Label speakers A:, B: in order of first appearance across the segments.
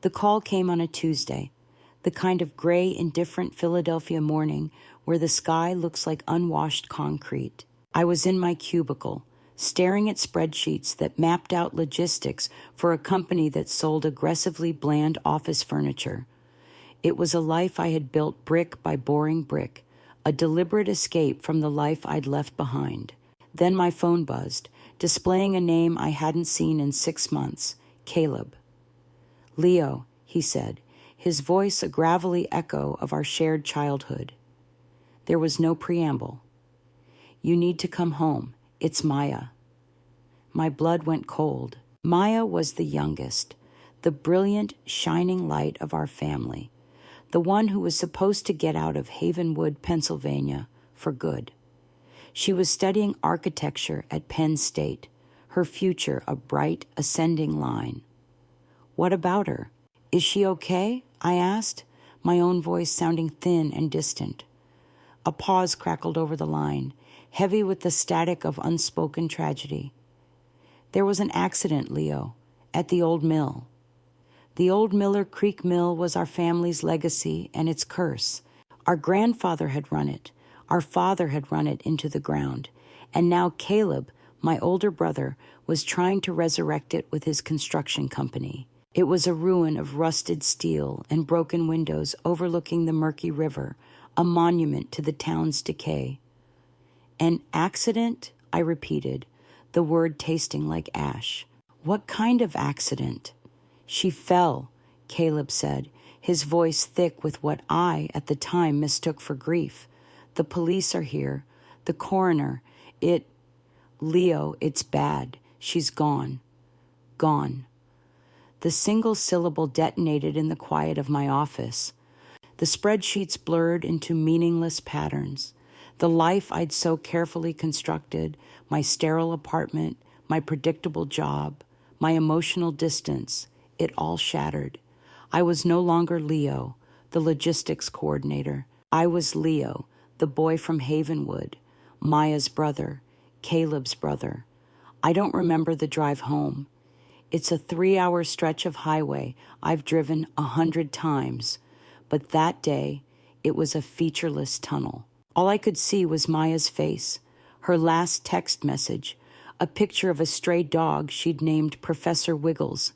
A: The call came on a Tuesday, the kind of gray, indifferent Philadelphia morning where the sky looks like unwashed concrete. I was in my cubicle, staring at spreadsheets that mapped out logistics for a company that sold aggressively bland office furniture. It was a life I had built brick by boring brick, a deliberate escape from the life I'd left behind. Then my phone buzzed, displaying a name I hadn't seen in 6 months, Caleb. "Leo," he said, his voice a gravelly echo of our shared childhood. There was no preamble. "You need to come home. It's Maya." My blood went cold. Maya was the youngest, the brilliant, shining light of our family, the one who was supposed to get out of Havenwood, Pennsylvania, for good. She was studying architecture at Penn State, her future a bright, ascending line. "What about her? Is she okay?" I asked, my own voice sounding thin and distant. A pause crackled over the line, heavy with the static of unspoken tragedy. "There was an accident, Leo, at the old mill." The old Miller Creek Mill was our family's legacy and its curse. Our grandfather had run it. Our father had run it into the ground. And now Caleb, my older brother, was trying to resurrect it with his construction company. It was a ruin of rusted steel and broken windows overlooking the murky river, a monument to the town's decay. "An accident?" I repeated, the word tasting like ash. "What kind of accident?" "She fell," Caleb said, his voice thick with what I, at the time, mistook for grief. "The police are here. The coroner. Leo, it's bad. She's gone. Gone." The single syllable detonated in the quiet of my office. The spreadsheets blurred into meaningless patterns. The life I'd so carefully constructed, my sterile apartment, my predictable job, my emotional distance, it all shattered. I was no longer Leo, the logistics coordinator. I was Leo, the boy from Havenwood, Maya's brother, Caleb's brother. I don't remember the drive home. It's a 3-hour stretch of highway I've driven 100 times, but that day it was a featureless tunnel. All I could see was Maya's face, her last text message, a picture of a stray dog she'd named Professor Wiggles,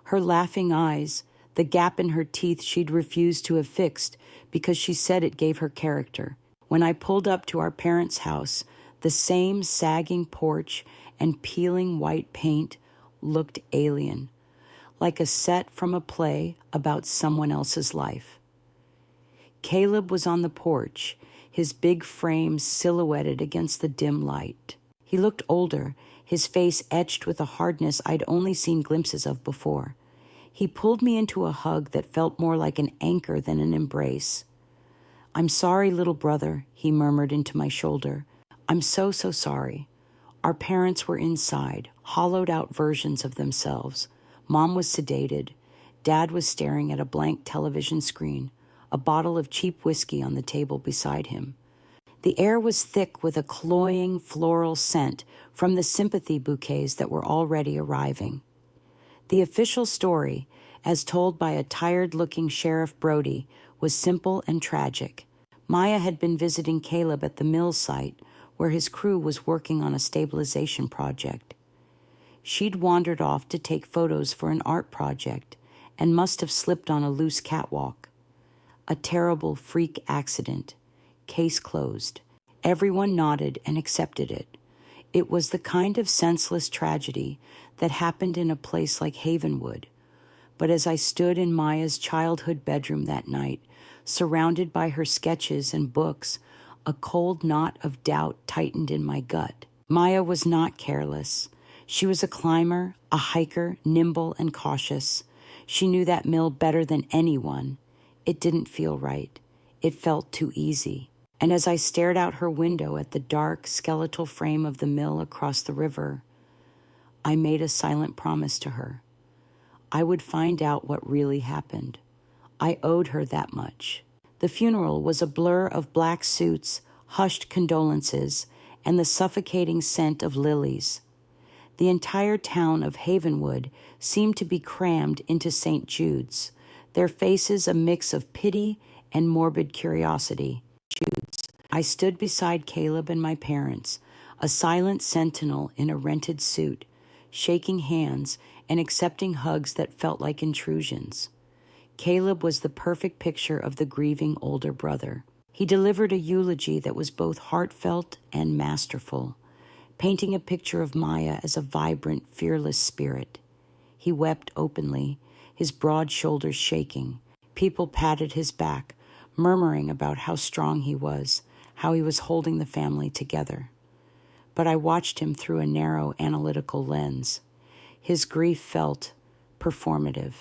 A: her laughing eyes, the gap in her teeth she'd refused to have fixed because she said it gave her character. When I pulled up to our parents' house, the same sagging porch and peeling white paint looked alien, like a set from a play about someone else's life. Caleb was on the porch, his big frame silhouetted against the dim light. He looked older, his face etched with a hardness I'd only seen glimpses of before. He pulled me into a hug that felt more like an anchor than an embrace. "I'm sorry, little brother," he murmured into my shoulder. "I'm so sorry." Our parents were inside, hollowed-out versions of themselves. Mom was sedated. Dad was staring at a blank television screen, a bottle of cheap whiskey on the table beside him. The air was thick with a cloying floral scent from the sympathy bouquets that were already arriving. The official story, as told by a tired-looking Sheriff Brody, was simple and tragic. Maya had been visiting Caleb at the mill site, where his crew was working on a stabilization project. She'd wandered off to take photos for an art project and must have slipped on a loose catwalk. A terrible freak accident. Case closed. Everyone nodded and accepted it. It was the kind of senseless tragedy that happened in a place like Havenwood. But as I stood in Maya's childhood bedroom that night, surrounded by her sketches and books, a cold knot of doubt tightened in my gut. Maya was not careless. She was a climber, a hiker, nimble and cautious. She knew that mill better than anyone. It didn't feel right. It felt too easy. And as I stared out her window at the dark, skeletal frame of the mill across the river, I made a silent promise to her. I would find out what really happened. I owed her that much. The funeral was a blur of black suits, hushed condolences, and the suffocating scent of lilies. The entire town of Havenwood seemed to be crammed into St. Jude's, their faces a mix of pity and morbid curiosity. I stood beside Caleb and my parents, a silent sentinel in a rented suit, shaking hands and accepting hugs that felt like intrusions. Caleb was the perfect picture of the grieving older brother. He delivered a eulogy that was both heartfelt and masterful, painting a picture of Maya as a vibrant, fearless spirit. He wept openly, his broad shoulders shaking. People patted his back, murmuring about how strong he was, how he was holding the family together. But I watched him through a narrow, analytical lens. His grief felt performative.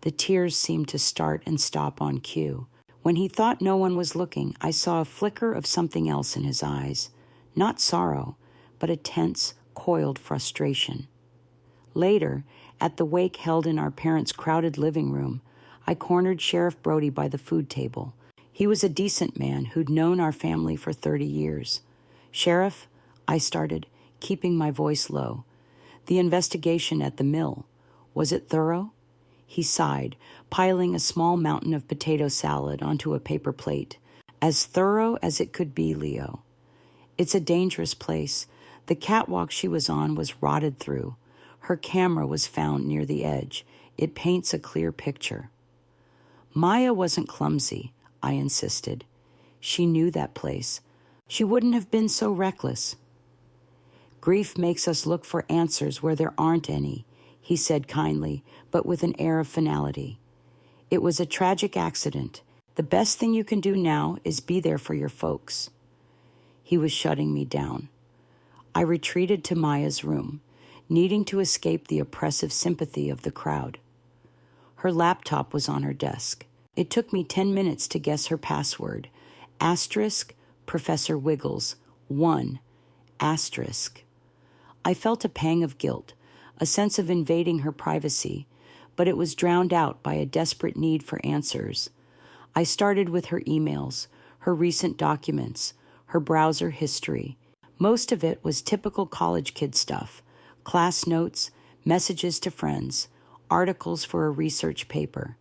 A: The tears seemed to start and stop on cue. When he thought no one was looking, I saw a flicker of something else in his eyes. Not sorrow, but a tense, coiled frustration. Later, at the wake held in our parents' crowded living room, I cornered Sheriff Brody by the food table. He was a decent man who'd known our family for 30 years. "Sheriff," I started, keeping my voice low. "The investigation at the mill, was it thorough?" He sighed, piling a small mountain of potato salad onto a paper plate. "As thorough as it could be, Leo. It's a dangerous place. The catwalk she was on was rotted through. Her camera was found near the edge. It paints a clear picture." "Maya wasn't clumsy," I insisted. "She knew that place. She wouldn't have been so reckless." "Grief makes us look for answers where there aren't any," he said kindly, but with an air of finality. "It was a tragic accident. The best thing you can do now is be there for your folks." He was shutting me down. I retreated to Maya's room, needing to escape the oppressive sympathy of the crowd. Her laptop was on her desk. It took me 10 minutes to guess her password. Professor Wiggles, 1, *. I felt a pang of guilt, a sense of invading her privacy, but it was drowned out by a desperate need for answers. I started with her emails, her recent documents, her browser history. Most of it was typical college kid stuff: class notes, messages to friends, articles for a research paper.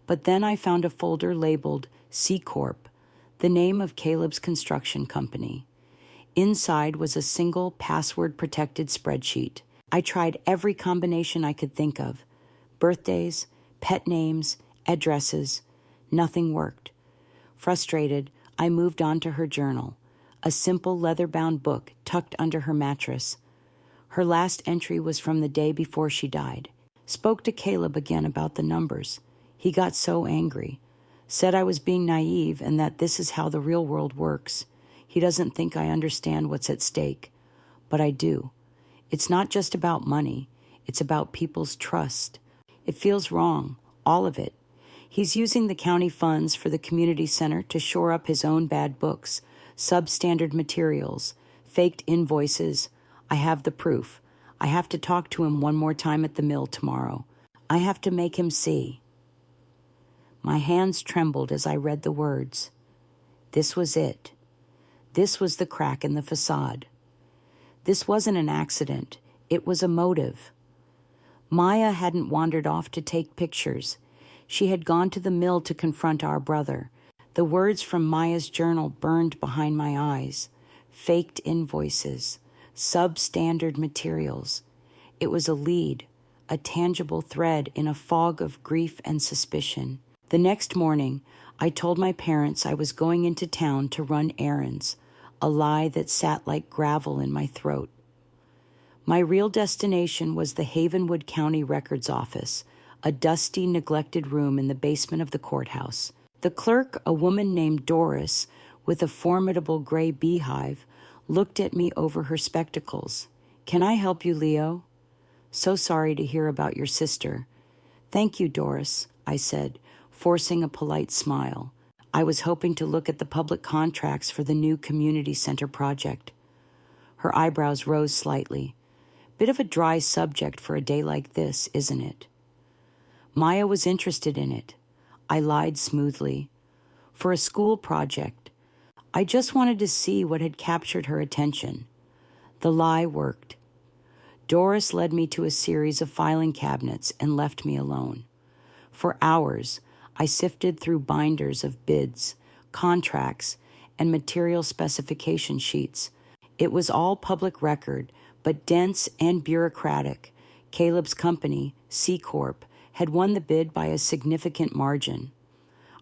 A: But then I found a folder labeled C Corp, the name of Caleb's construction company. Inside was a single password-protected spreadsheet. I tried every combination I could think of: birthdays, pet names, addresses. Nothing worked. Frustrated, I moved on to her journal, a simple leather-bound book tucked under her mattress. Her last entry was from the day before she died. Spoke to Caleb again about the numbers. He got so angry. Said I was being naive and that this is how the real world works. He doesn't think I understand what's at stake. But I do. It's not just about money. It's about people's trust. It feels wrong, all of it. He's using the county funds for the community center to shore up his own bad books, substandard materials, faked invoices. I have the proof. I have to talk to him one more time at the mill tomorrow. I have to make him see. My hands trembled as I read the words. This was it. This was the crack in the facade. This wasn't an accident. It was a motive. Maya hadn't wandered off to take pictures. She had gone to the mill to confront our brother. The words from Maya's journal burned behind my eyes. Faked invoices, substandard materials. It was a lead, a tangible thread in a fog of grief and suspicion. The next morning, I told my parents I was going into town to run errands, a lie that sat like gravel in my throat. My real destination was the Havenwood County Records Office, a dusty, neglected room in the basement of the courthouse. The clerk, a woman named Doris, with a formidable gray beehive, looked at me over her spectacles. "Can I help you, Leo?" "So sorry to hear about your sister." "Thank you, Doris," I said, forcing a polite smile. I was hoping to look at the public contracts for the new community center project. Her eyebrows rose slightly. Bit of a dry subject for a day like this, isn't it? Maya was interested in it. I lied smoothly. For a school project. I just wanted to see what had captured her attention. The lie worked. Doris led me to a series of filing cabinets and left me alone. For hours, I sifted through binders of bids, contracts, and material specification sheets. It was all public record, but dense and bureaucratic. Caleb's company, C Corp, had won the bid by a significant margin.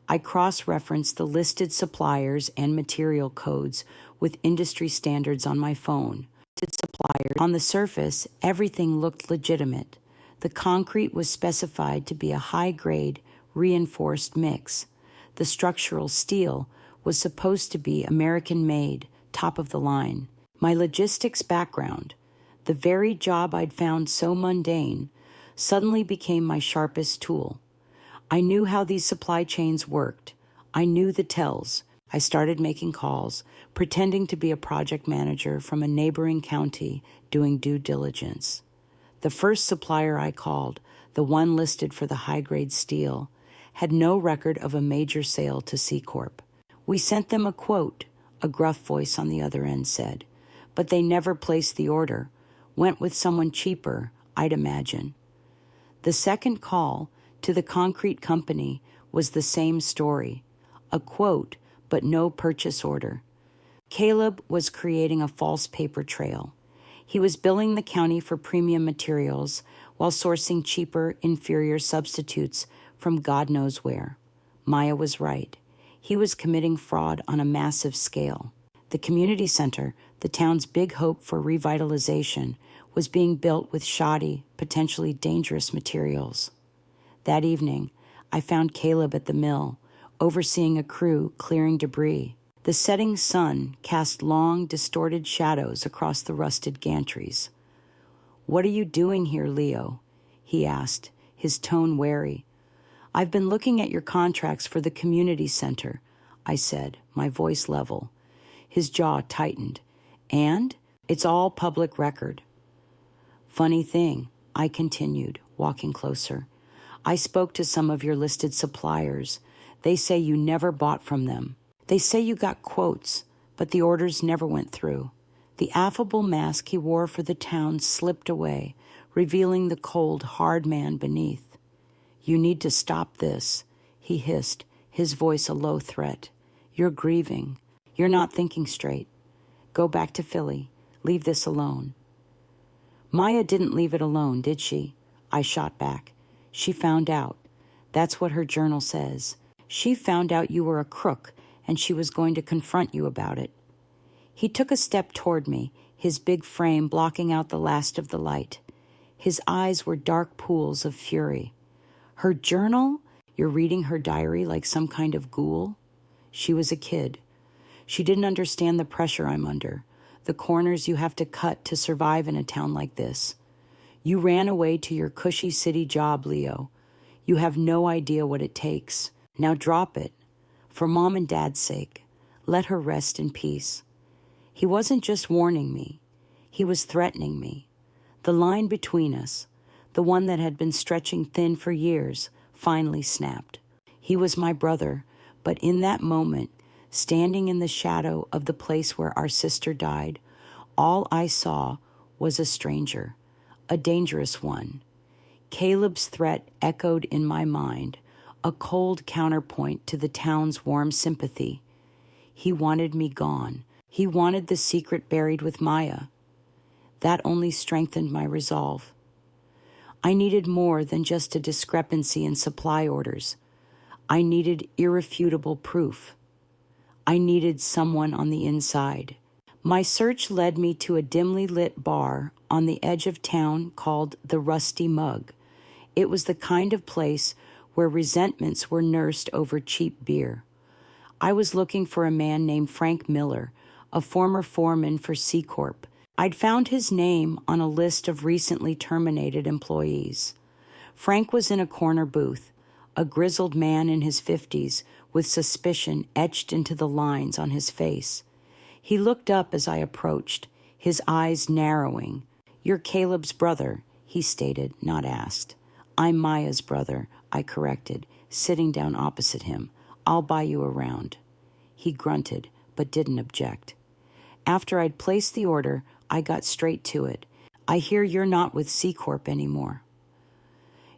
A: I cross-referenced the listed suppliers and material codes with industry standards on my phone. On the surface, everything looked legitimate. The concrete was specified to be a high-grade, reinforced mix. The structural steel was supposed to be American-made, top of the line. My logistics background, the very job I'd found so mundane, suddenly became my sharpest tool. I knew how these supply chains worked. I knew the tells. I started making calls, pretending to be a project manager from a neighboring county doing due diligence. The first supplier I called, the one listed for the high-grade steel, had no record of a major sale to C Corp. We sent them a quote, a gruff voice on the other end said, but they never placed the order, went with someone cheaper, I'd imagine. The second call, to the concrete company, was the same story, a quote, but no purchase order. Caleb was creating a false paper trail. He was billing the county for premium materials while sourcing cheaper, inferior substitutes from God knows where. Maya was right. He was committing fraud on a massive scale. The community center, the town's big hope for revitalization, was being built with shoddy, potentially dangerous materials. That evening, I found Caleb at the mill, overseeing a crew clearing debris. The setting sun cast long, distorted shadows across the rusted gantries. "What are you doing here, Leo?" he asked, his tone wary. "I've been looking at your contracts for the community center," I said, my voice level. His jaw tightened. "And? It's all public record." "Funny thing," I continued, walking closer. "I spoke to some of your listed suppliers. They say you never bought from them. They say you got quotes, but the orders never went through." The affable mask he wore for the town slipped away, revealing the cold, hard man beneath. "You need to stop this," he hissed, his voice a low threat. "You're grieving. You're not thinking straight. Go back to Philly. Leave this alone." "Maya didn't leave it alone, did she?" I shot back. "She found out. That's what her journal says. She found out you were a crook, and she was going to confront you about it." He took a step toward me, his big frame blocking out the last of the light. His eyes were dark pools of fury. "Her journal? You're reading her diary like some kind of ghoul?" She was a kid. She didn't understand the pressure I'm under, the corners you have to cut to survive in a town like this. You ran away to your cushy city job, Leo. You have no idea what it takes. Now drop it. For Mom and Dad's sake, let her rest in peace. He wasn't just warning me. He was threatening me. The line between us, the one that had been stretching thin for years, finally snapped. He was my brother, but in that moment, standing in the shadow of the place where our sister died, all I saw was a stranger, a dangerous one. Caleb's threat echoed in my mind, a cold counterpoint to the town's warm sympathy. He wanted me gone. He wanted the secret buried with Maya. That only strengthened my resolve. I needed more than just a discrepancy in supply orders. I needed irrefutable proof. I needed someone on the inside. My search led me to a dimly lit bar on the edge of town called the Rusty Mug. It was the kind of place where resentments were nursed over cheap beer. I was looking for a man named Frank Miller, a former foreman for C Corp. I'd found his name on a list of recently terminated employees. Frank was in a corner booth, a grizzled man in his 50s with suspicion etched into the lines on his face. He looked up as I approached, his eyes narrowing. "You're Caleb's brother," he stated, not asked. "I'm Maya's brother," I corrected, sitting down opposite him. "I'll buy you around." He grunted, but didn't object. After I'd placed the order, I got straight to it. I hear you're not with C Corp anymore.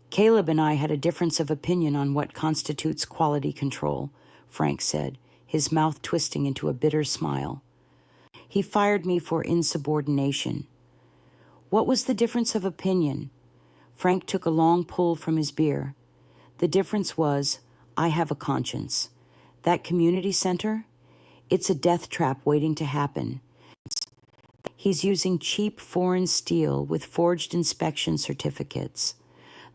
A: Caleb and I had a difference of opinion on what constitutes quality control, Frank said, his mouth twisting into a bitter smile. He fired me for insubordination. What was the difference of opinion? Frank took a long pull from his beer. The difference was, I have a conscience. That community center? It's a death trap waiting to happen. He's using cheap foreign steel with forged inspection certificates.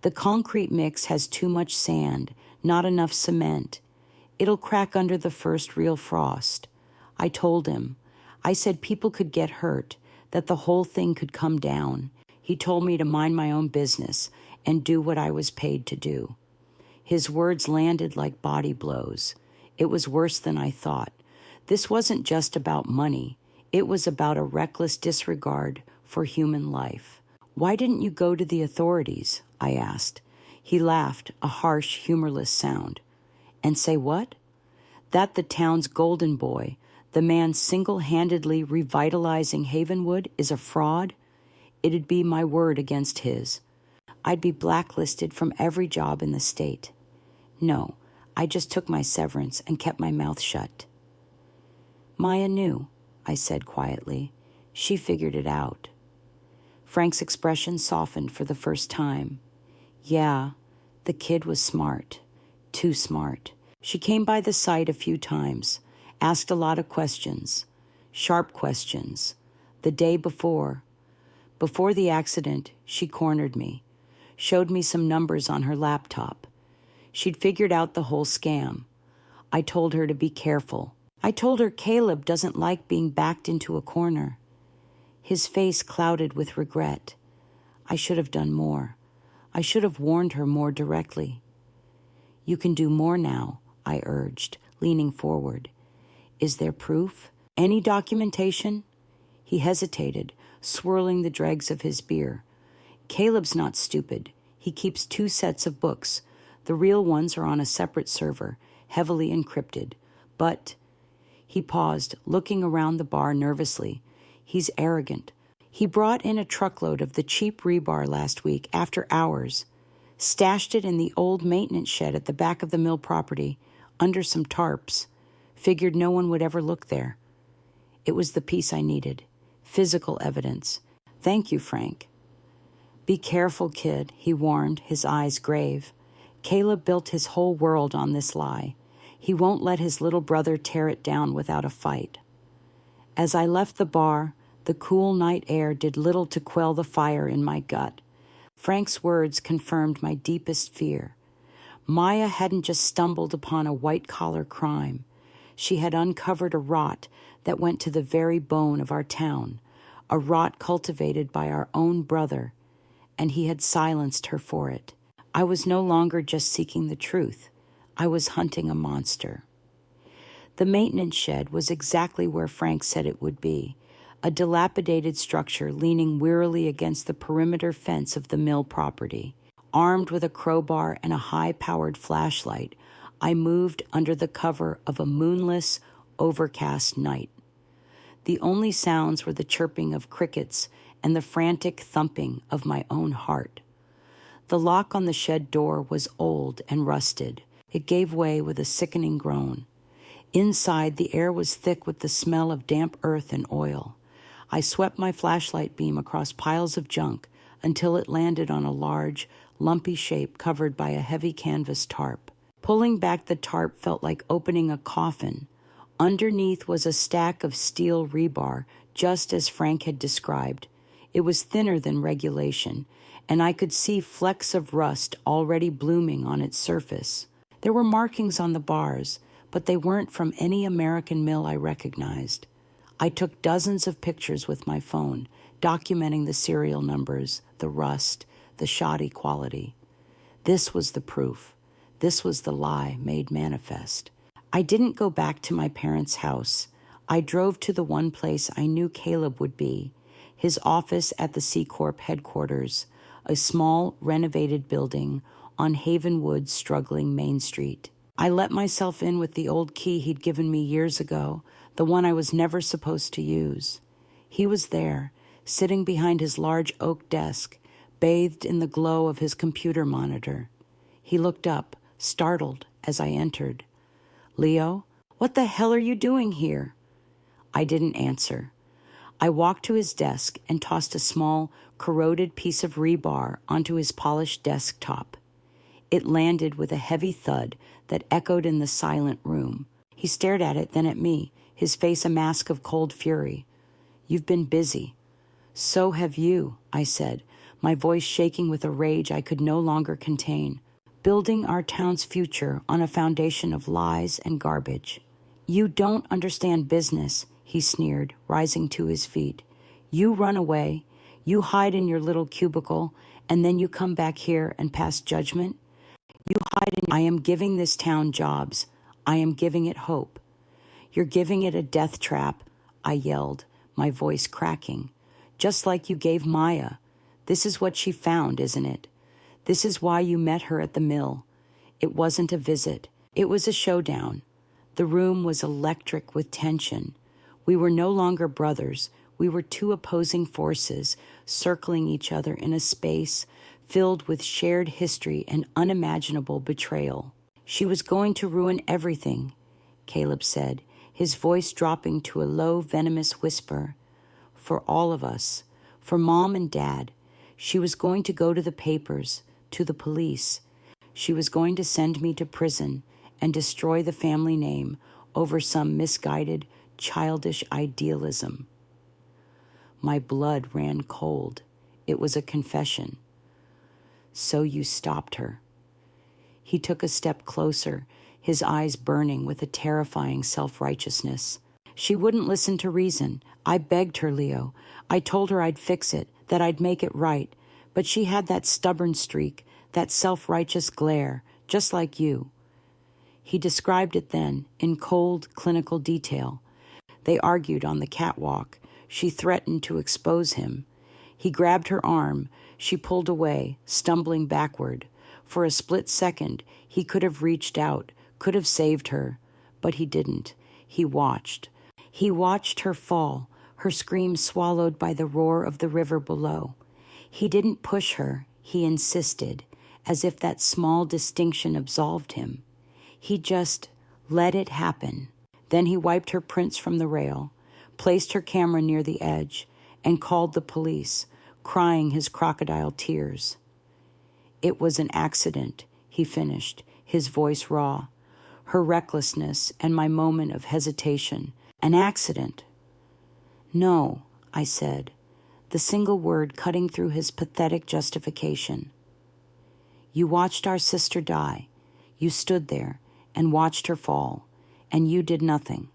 A: The concrete mix has too much sand, not enough cement. It'll crack under the first real frost. I told him. I said people could get hurt, that the whole thing could come down. He told me to mind my own business and do what I was paid to do. His words landed like body blows. It was worse than I thought. This wasn't just about money. It was about a reckless disregard for human life. Why didn't you go to the authorities? I asked. He laughed, a harsh, humorless sound. And say what? That the town's golden boy, the man single-handedly revitalizing Havenwood, is a fraud? It'd be my word against his. I'd be blacklisted from every job in the state. No, I just took my severance and kept my mouth shut. Maya knew, I said quietly. She figured it out. Frank's expression softened for the first time. Yeah, the kid was smart. Too smart. She came by the site a few times, asked a lot of questions, sharp questions. The day before the accident, she cornered me, showed me some numbers on her laptop. She'd figured out the whole scam. I told her to be careful. I told her Caleb doesn't like being backed into a corner. His face clouded with regret. I should have done more. I should have warned her more directly. You can do more now, I urged, leaning forward. Is there proof? Any documentation? He hesitated, swirling the dregs of his beer. Caleb's not stupid. He keeps 2 sets of books. The real ones are on a separate server, heavily encrypted. But, he paused, looking around the bar nervously. He's arrogant. He brought in a truckload of the cheap rebar last week after hours, stashed it in the old maintenance shed at the back of the mill property, under some tarps, figured no one would ever look there. It was the piece I needed. Physical evidence. Thank you, Frank. Be careful, kid, he warned, his eyes grave. Caleb built his whole world on this lie. He won't let his little brother tear it down without a fight. As I left the bar, the cool night air did little to quell the fire in my gut. Frank's words confirmed my deepest fear. Maya hadn't just stumbled upon a white-collar crime. She had uncovered a rot that went to the very bone of our town, a rot cultivated by our own brother, and he had silenced her for it. I was no longer just seeking the truth. I was hunting a monster. The maintenance shed was exactly where Frank said it would be, a dilapidated structure leaning wearily against the perimeter fence of the mill property. Armed with a crowbar and a high-powered flashlight, I moved under the cover of a moonless, overcast night. The only sounds were the chirping of crickets and the frantic thumping of my own heart. The lock on the shed door was old and rusted. It gave way with a sickening groan. Inside, the air was thick with the smell of damp earth and oil. I swept my flashlight beam across piles of junk until it landed on a large, lumpy shape covered by a heavy canvas tarp. Pulling back the tarp felt like opening a coffin. Underneath was a stack of steel rebar, just as Frank had described. It was thinner than regulation, and I could see flecks of rust already blooming on its surface. There were markings on the bars, but they weren't from any American mill I recognized. I took dozens of pictures with my phone, documenting the serial numbers, the rust, the shoddy quality. This was the proof. This was the lie made manifest. I didn't go back to my parents' house. I drove to the one place I knew Caleb would be, his office at the C Corp headquarters, a small, renovated building on Havenwood's struggling Main Street. I let myself in with the old key he'd given me years ago, the one I was never supposed to use. He was there, sitting behind his large oak desk, bathed in the glow of his computer monitor. He looked up, startled, as I entered. "Leo, what the hell are you doing here?" I didn't answer. I walked to his desk and tossed a small, corroded piece of rebar onto his polished desktop. It landed with a heavy thud that echoed in the silent room. He stared at it, then at me, his face a mask of cold fury. "You've been busy." "So have you," I said, my voice shaking with a rage I could no longer contain. "Building our town's future on a foundation of lies and garbage." "You don't understand business," he sneered, rising to his feet. "You run away, you hide in your little cubicle, and then you come back here and pass judgment? You hide in... I am giving this town jobs. I am giving it hope." "You're giving it a death trap," I yelled, my voice cracking. "Just like you gave Maya. This is what she found, isn't it? This is why you met her at the mill. It wasn't a visit. It was a showdown." The room was electric with tension. We were no longer brothers. We were two opposing forces, circling each other in a space filled with shared history and unimaginable betrayal. "She was going to ruin everything," Caleb said, his voice dropping to a low, venomous whisper. "For all of us. For Mom and Dad. She was going to go to the papers, to the police. She was going to send me to prison and destroy the family name over some misguided, childish idealism." My blood ran cold. It was a confession. "So you stopped her." He took a step closer, his eyes burning with a terrifying self-righteousness. "She wouldn't listen to reason. I begged her, Leo. I told her I'd fix it, that I'd make it right. But she had that stubborn streak, that self-righteous glare, just like you." He described it then, in cold, clinical detail. They argued on the catwalk. She threatened to expose him. He grabbed her arm. She pulled away, stumbling backward. For a split second, he could have reached out, could have saved her. But he didn't. He watched. He watched her fall, her scream swallowed by the roar of the river below. He didn't push her. He insisted, as if that small distinction absolved him. He just let it happen. Then he wiped her prints from the rail, placed her camera near the edge, and called the police, crying his crocodile tears. "It was an accident," he finished, his voice raw. Her recklessness and my moment of hesitation. "An accident." "No," I said, the single word cutting through his pathetic justification. "You watched our sister die. You stood there and watched her fall, and you did nothing.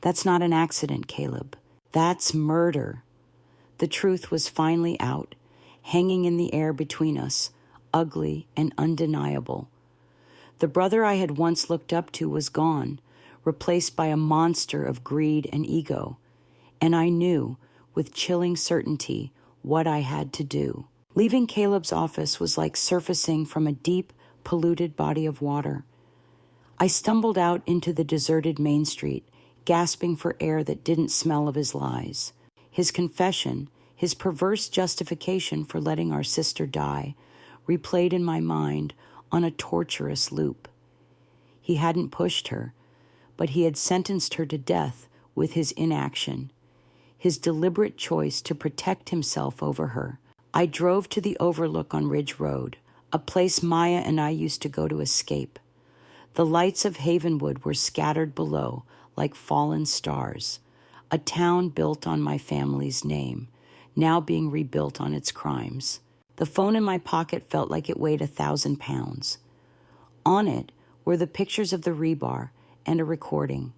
A: That's not an accident, Caleb. That's murder." The truth was finally out, hanging in the air between us, ugly and undeniable. The brother I had once looked up to was gone, replaced by a monster of greed and ego, and I knew, with chilling certainty, what I had to do. Leaving Caleb's office was like surfacing from a deep, polluted body of water. I stumbled out into the deserted Main Street, gasping for air that didn't smell of his lies. His confession, his perverse justification for letting our sister die, replayed in my mind on a torturous loop. He hadn't pushed her, but he had sentenced her to death with his inaction, his deliberate choice to protect himself over her. I drove to the overlook on Ridge Road, a place Maya and I used to go to escape. The lights of Havenwood were scattered below like fallen stars, a town built on my family's name, now being rebuilt on its crimes. The phone in my pocket felt like it weighed 1,000 pounds. On it were the pictures of the rebar and a recording.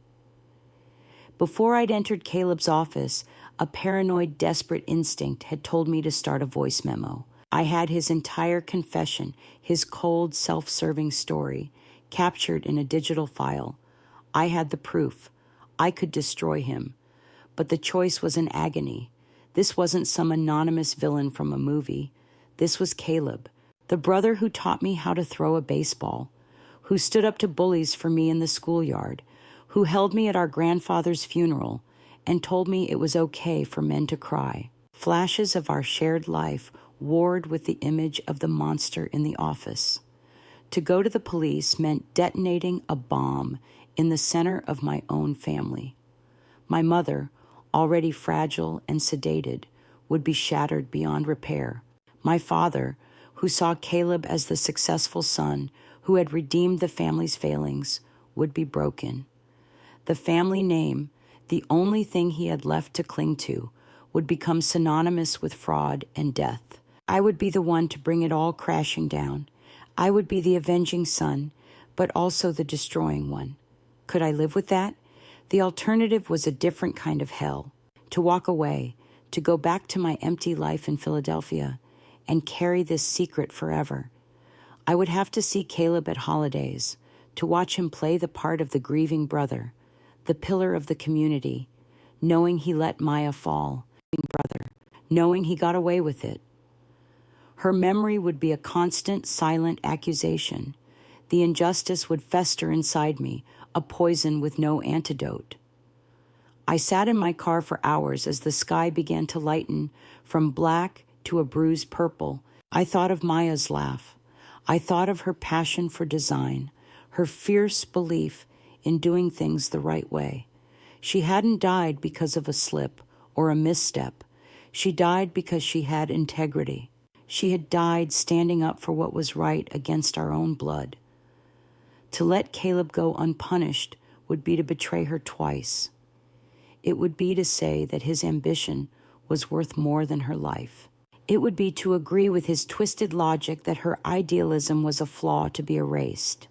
A: Before I'd entered Caleb's office, a paranoid, desperate instinct had told me to start a voice memo. I had his entire confession, his cold, self-serving story, captured in a digital file. I had the proof. I could destroy him. But the choice was an agony. This wasn't some anonymous villain from a movie. This was Caleb, the brother who taught me how to throw a baseball, who stood up to bullies for me in the schoolyard, who held me at our grandfather's funeral and told me it was okay for men to cry. Flashes of our shared life warred with the image of the monster in the office. To go to the police meant detonating a bomb in the center of my own family. My mother, already fragile and sedated, would be shattered beyond repair. My father, who saw Caleb as the successful son who had redeemed the family's failings, would be broken. The family name, the only thing he had left to cling to, would become synonymous with fraud and death. I would be the one to bring it all crashing down. I would be the avenging son, but also the destroying one. Could I live with that? The alternative was a different kind of hell. To walk away, to go back to my empty life in Philadelphia, and carry this secret forever. I would have to see Caleb at holidays, to watch him play the part of the grieving brother, the pillar of the community, knowing he let Maya fall, knowing he got away with it. Her memory would be a constant, silent accusation. The injustice would fester inside me, a poison with no antidote. I sat in my car for hours as the sky began to lighten from black to a bruised purple. I thought of Maya's laugh. I thought of her passion for design, her fierce belief in doing things the right way. She hadn't died because of a slip or a misstep. She died because she had integrity. She had died standing up for what was right against our own blood. To let Caleb go unpunished would be to betray her twice. It would be to say that his ambition was worth more than her life. It would be to agree with his twisted logic that her idealism was a flaw to be erased.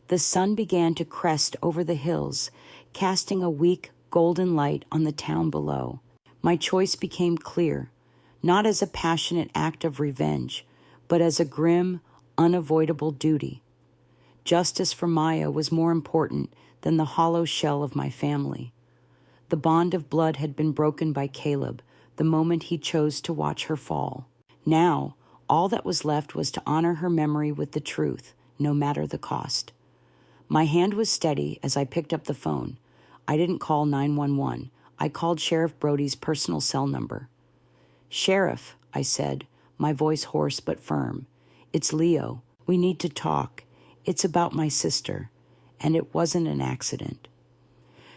A: The sun began to crest over the hills, casting a weak, golden light on the town below. My choice became clear, not as a passionate act of revenge, but as a grim, unavoidable duty. Justice for Maya was more important than the hollow shell of my family. The bond of blood had been broken by Caleb the moment he chose to watch her fall. Now, all that was left was to honor her memory with the truth, no matter the cost. My hand was steady as I picked up the phone. I didn't call 911. I called Sheriff Brody's personal cell number. "Sheriff," I said, my voice hoarse but firm. "It's Leo. We need to talk. It's about my sister, and it wasn't an accident."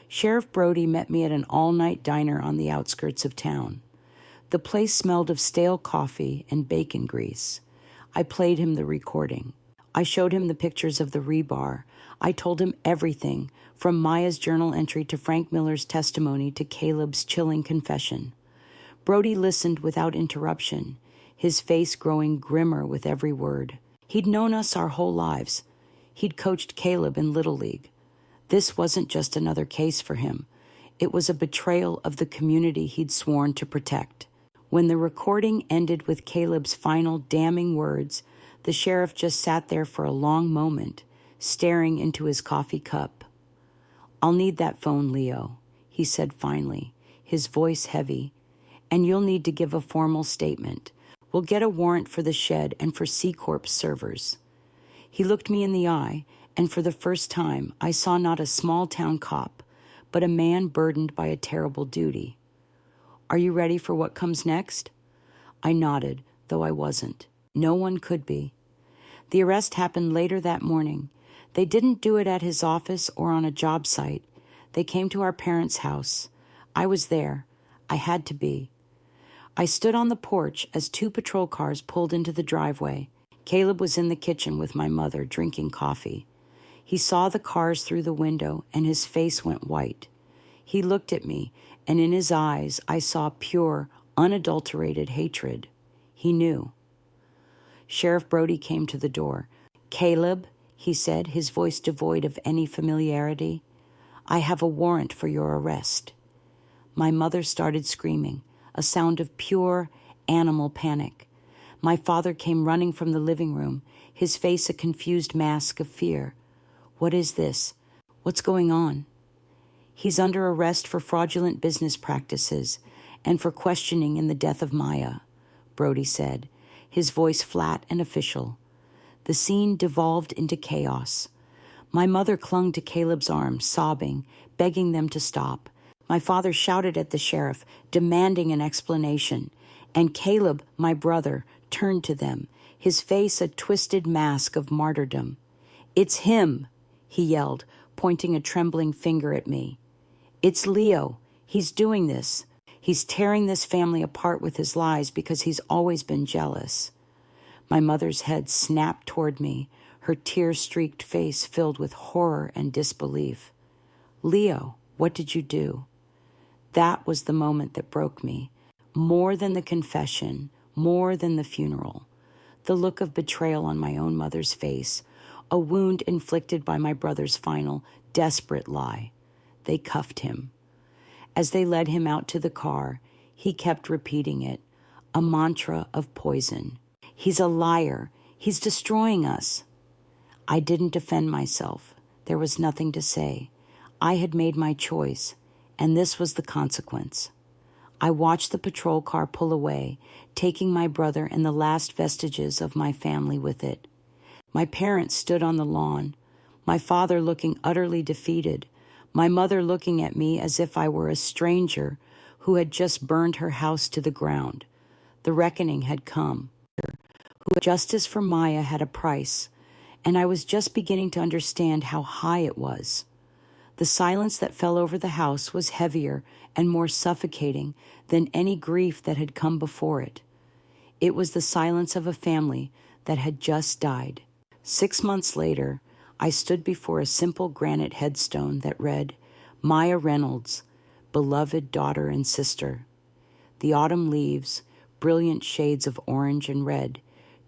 A: Sheriff Brody met me at an all-night diner on the outskirts of town. The place smelled of stale coffee and bacon grease. I played him the recording. I showed him the pictures of the rebar. I told him everything, from Maya's journal entry to Frank Miller's testimony to Caleb's chilling confession. Brody listened without interruption, his face growing grimmer with every word. He'd known us our whole lives. He'd coached Caleb in Little League. This wasn't just another case for him. It was a betrayal of the community he'd sworn to protect. When the recording ended with Caleb's final damning words, the sheriff just sat there for a long moment, staring into his coffee cup. "I'll need that phone, Leo," he said finally, his voice heavy, "and you'll need to give a formal statement. We'll get a warrant for the shed and for C-Corp servers." He looked me in the eye, and for the first time, I saw not a small-town cop, but a man burdened by a terrible duty. "Are you ready for what comes next?" I nodded, though I wasn't. No one could be. The arrest happened later that morning. They didn't do it at his office or on a job site. They came to our parents' house. I was there. I had to be. I stood on the porch as 2 patrol cars pulled into the driveway. Caleb was in the kitchen with my mother, drinking coffee. He saw the cars through the window, and his face went white. He looked at me, and in his eyes I saw pure, unadulterated hatred. He knew. Sheriff Brody came to the door. "Caleb," he said, his voice devoid of any familiarity, "I have a warrant for your arrest." My mother started screaming, a sound of pure, animal panic. My father came running from the living room, his face a confused mask of fear. "What is this? What's going on?" "He's under arrest for fraudulent business practices and for questioning in the death of Maya," Brody said, his voice flat and official. The scene devolved into chaos. My mother clung to Caleb's arm, sobbing, begging them to stop. My father shouted at the sheriff, demanding an explanation. And Caleb, my brother, turned to them, his face a twisted mask of martyrdom. "It's him," he yelled, pointing a trembling finger at me. "It's Leo. He's doing this. He's tearing this family apart with his lies because he's always been jealous." My mother's head snapped toward me, her tear-streaked face filled with horror and disbelief. "Leo, what did you do?" That was the moment that broke me. More than the confession, more than the funeral. The look of betrayal on my own mother's face, a wound inflicted by my brother's final, desperate lie. They cuffed him. As they led him out to the car, he kept repeating it, a mantra of poison. "He's a liar. He's destroying us." I didn't defend myself. There was nothing to say. I had made my choice, and this was the consequence. I watched the patrol car pull away, taking my brother and the last vestiges of my family with it. My parents stood on the lawn, my father looking utterly defeated, my mother looking at me as if I were a stranger who had just burned her house to the ground. The reckoning had come. Justice for Maya had a price, and I was just beginning to understand how high it was. The silence that fell over the house was heavier and more suffocating than any grief that had come before it. It was the silence of a family that had just died. 6 months later, I stood before a simple granite headstone that read, "Maya Reynolds, beloved daughter and sister." The autumn leaves, brilliant shades of orange and red,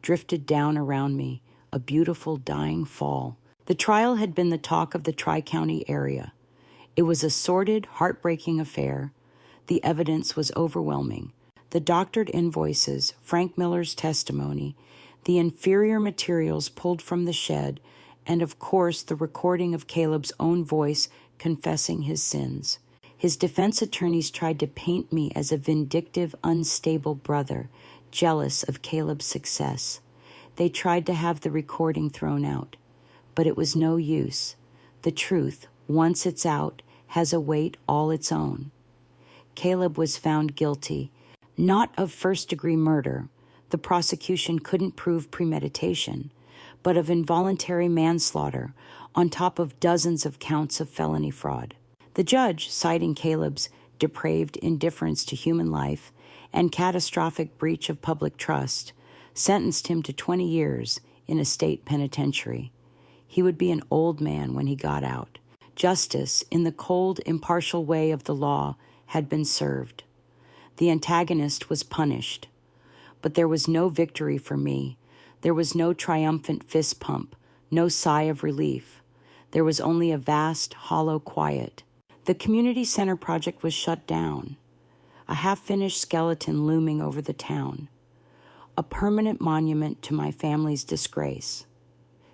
A: drifted down around me, a beautiful dying fall. The trial had been the talk of the Tri-County area. It was a sordid, heartbreaking affair. The evidence was overwhelming. The doctored invoices, Frank Miller's testimony, the inferior materials pulled from the shed, and of course the recording of Caleb's own voice confessing his sins. His defense attorneys tried to paint me as a vindictive, unstable brother, jealous of Caleb's success. They tried to have the recording thrown out. But it was no use. The truth, once it's out, has a weight all its own. Caleb was found guilty, not of first-degree murder. The prosecution couldn't prove premeditation, but of involuntary manslaughter on top of dozens of counts of felony fraud. The judge, citing Caleb's depraved indifference to human life and catastrophic breach of public trust, sentenced him to 20 years in a state penitentiary. He would be an old man when he got out. Justice, in the cold, impartial way of the law, had been served. The antagonist was punished. But there was no victory for me. There was no triumphant fist pump, no sigh of relief. There was only a vast, hollow quiet. The community center project was shut down, a half-finished skeleton looming over the town, a permanent monument to my family's disgrace.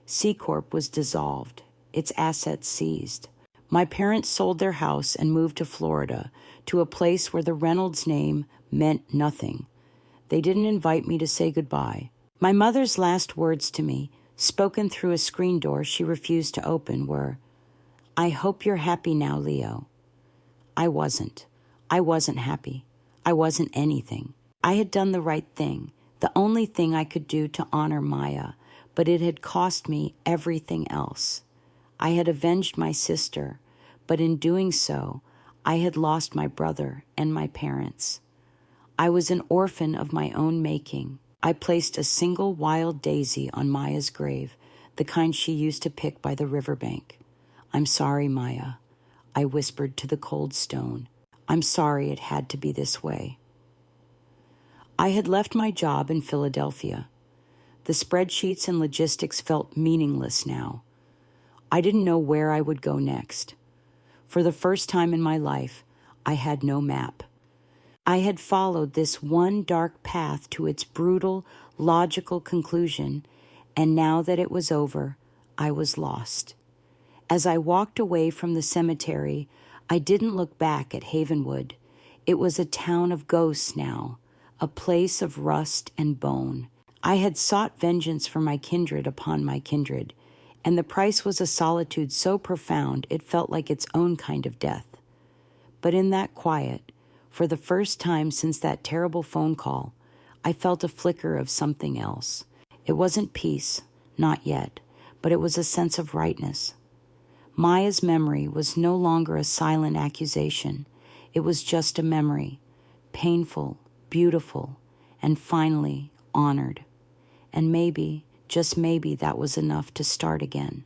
A: C Corp was dissolved, its assets seized. My parents sold their house and moved to Florida, to a place where the Reynolds name meant nothing. They didn't invite me to say goodbye. My mother's last words to me, spoken through a screen door she refused to open, were, "I hope you're happy now, Leo." I wasn't. I wasn't happy. I wasn't anything. I had done the right thing, the only thing I could do to honor Maya, but it had cost me everything else. I had avenged my sister, but in doing so, I had lost my brother and my parents. I was an orphan of my own making. I placed a single wild daisy on Maya's grave, the kind she used to pick by the riverbank. "I'm sorry, Maya," I whispered to the cold stone. "I'm sorry it had to be this way." I had left my job in Philadelphia. The spreadsheets and logistics felt meaningless now. I didn't know where I would go next. For the first time in my life, I had no map. I had followed this one dark path to its brutal, logical conclusion, and now that it was over, I was lost. As I walked away from the cemetery, I didn't look back at Havenwood. It was a town of ghosts now, a place of rust and bone. I had sought vengeance for my kindred upon my kindred, and the price was a solitude so profound it felt like its own kind of death. But in that quiet, for the first time since that terrible phone call, I felt a flicker of something else. It wasn't peace, not yet, but it was a sense of rightness. Maya's memory was no longer a silent accusation. It was just a memory, painful, beautiful, and finally honored. And maybe, just maybe, that was enough to start again,